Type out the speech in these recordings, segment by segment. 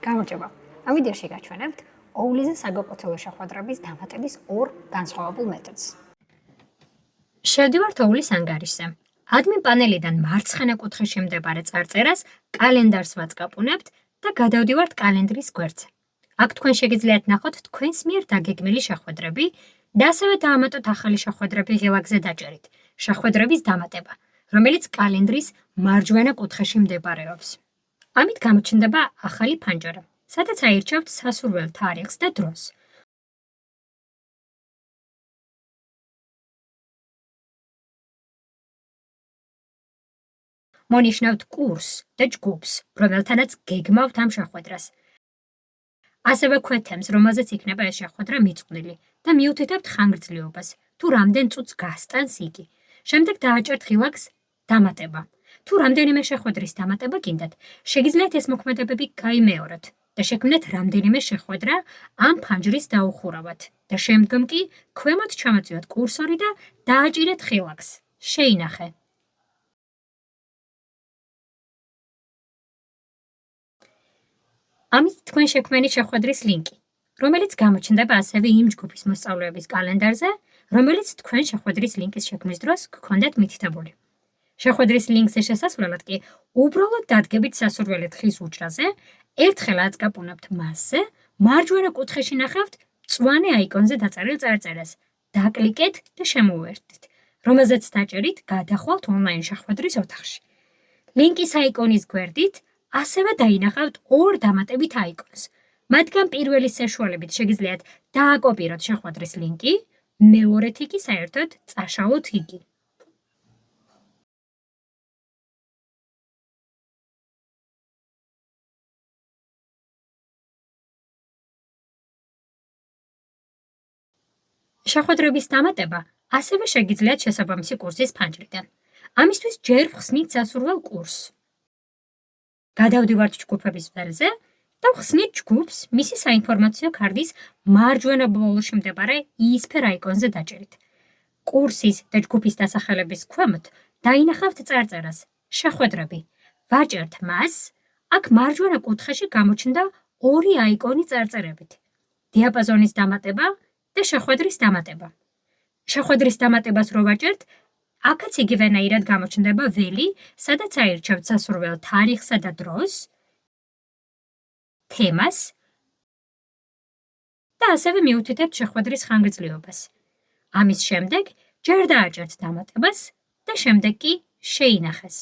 გამარჯობა. ამ ვიდეოში გაჩვენებთ ოულიზი საგაკოთებო შეხვედრების დამატების ორ განსხვავებულ მეთოდს. შევდივართ ოულის ანგარიშზე. ადმინ პანელიდან მარცხენა კუთხეში მდებარე წარწერას კალენდარს ვაწყაპუნებთ და გადავდივართ კალენდრის გვერდზე. აქ თქვენ შეგიძლიათ ნახოთ თქვენს მიერ დაგეგმილი შეხვედრები და ასევე დაამატოთ ახალი შეხვედრები ღილაკზე დაჭერით. შეხვედრების დამატება, რომელიც კალენდრის მარჯვენა კუთხეში მდებარეობს. ამით გამოჩნდება ახალი ფანჯარა, სადაც აირჩევთ სასურველ თარიღს და დროს. მონიშნავთ კურსს და ჯგუფს, რომელთანაც გეგმავთ ამ შეხვედრას. ასევე ქვეთემს, რომელზეც იქნება ეს შეხვედრა მიწყვნილი და მიუთითებთ ხანგრძლივობას, თუ რამდენ წუთს გასტანს იგი. შემდეგ დააჭერთ ღილაკს დამატება. თუ რამდენიმე შეხვედრის დამატება გინდათ, შეგიძლიათ ეს მოქმედებები გაიმეოროთ და შექმნეთ რამდენიმე შეხვედრა ამ ფანჯრის დაუხურავად და შემდგომ კი ქვემოთ ჩამოწიოთ კურსორი და დააჭირეთ ღილაკს. შეინახე. ამით თქვენ შექმნილი შეხვედრის ლინკი, რომელიც გამოჩნდება ასევე იმ ჯგუფის მოსწავლეების კალენდარზე, რომელიც თქვენ შეხვედრის ლინკის შექმნის დროს გქონდათ მითითებული. შეხვედრის ლინკზე შესასვლელად კი უბრალოდ დადგებით სასურველი თხის უჯრაზე, ერთხელ აწყაპუნებთ მასზე, მარჯვენა კუთხეში ნახავთ მწვანე აიკონზე დაწერილ წარწერას. დაკლიკეთ და შემოუერთდით, რომელზეც დაჭერით გადახვალთ ონლაინ შეხვედრის ოთახში. ლინკის აიკონის გვერდით ასევე დაინახავთ ორ დამატებით აიკონს. მათგან პირველის საშუალებით შეგიძლიათ დააკოპიროთ შეხვედრის ლინკი, მეორეთი კი საერთოდ წაშალოთ იგი. შეხვედრების დამატება ასევე შეგიძლიათ შესაბამისი კურსის ფანჯრიდან. ამისთვის ჯერ ვხსნით სასურველ კურსს. გადავდივართ ჯგუფების ველზე და ვხსნით ჯგუფს მისი საინფორმაციო ქარდის მარჯვენა ბოლოში მდებარე იისფერ აიკონზე დაჭერით. კურსის და ჯგუფის დასახელების ქვემოთ დაინახავთ წარწერას შეხვედრები. ვაჭერთ მას, აქ მარჯვენა კუთხეში გამოჩნდა ორი აიკონი წარწერებით. დიაპაზონის დამატება და შეხვედრის დამატება. შეხვედრის დამატებას რო ვაჭერთ, აქაც იგივენაირად გამოჩნდება ველი, სადაც აირჩევთ სასურველ თარიღსა და დროს, თემას და ასევე მიუთითებთ შეხვედრის ხანგრძლივობას. ამის შემდეგ ჯერ დააჭერთ დამატებას და შემდეგ კი შეინახეს.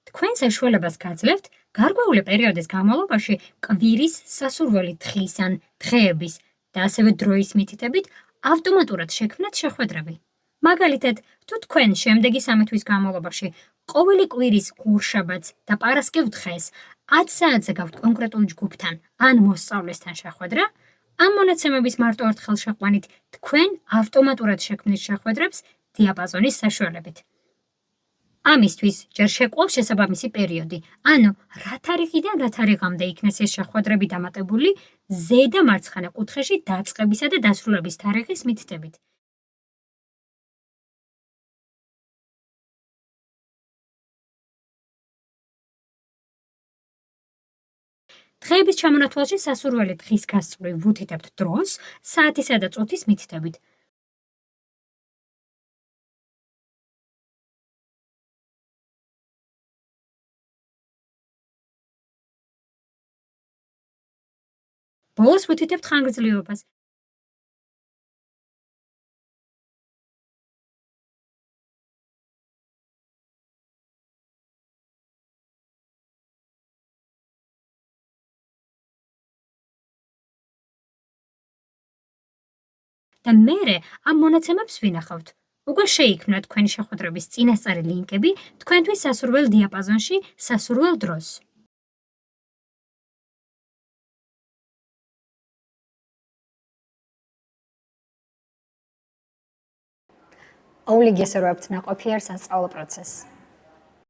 თქვენ საშუალებას გაძლევთ გარკვეული პერიოდის განმავლობაში კვირის სასურველი თხის ან დღეების და ასევე დროის მითითებით ავტომატურად შექმნათ შეხვედრები. მაგალითად, თუ თქვენ შემდეგი 3 თვის განმავლობაში ყოველი კვირის ორშაბათს და პარასკევ დღეს 10 საათზე გაქვთ კონკრეტულ ჯგუფთან ან მოსწავლესთან შეხვედრა, ამ მონაცემების მარტო ერთხელ შეყვანით თქვენ ავტომატურად შექმნით შეხვედრებს დიაპაზონის საშუალებით. ამისთვის ჯერ შეყვალ შესაბამისი პერიოდი, ანუ რა თარიღიდან რა თარიღამდე იქნეს ეს შეხვედრები დამატებული ზედა მარცხენა კუთხეში დაწყებისა და დასრულების თარიღის მითითებით. დღეების ჩამონათვალში სასურველი დღის გასწვრივ ვუთითებთ დროს, საათისა და წუთის მითითებით. ბოლოს ვუთითებთ ხანგრძლივობას. და მერე ამ მონაცემებს ვინახავთ. უკვე შეიქმნა თქვენი შეხვედრების წინასწარი ლინკები თქვენთვის სასურველ დიაპაზონში, სასურველ დროს. ოული გესურვებთ ნაყოფიერ სასწავლო პროცესს.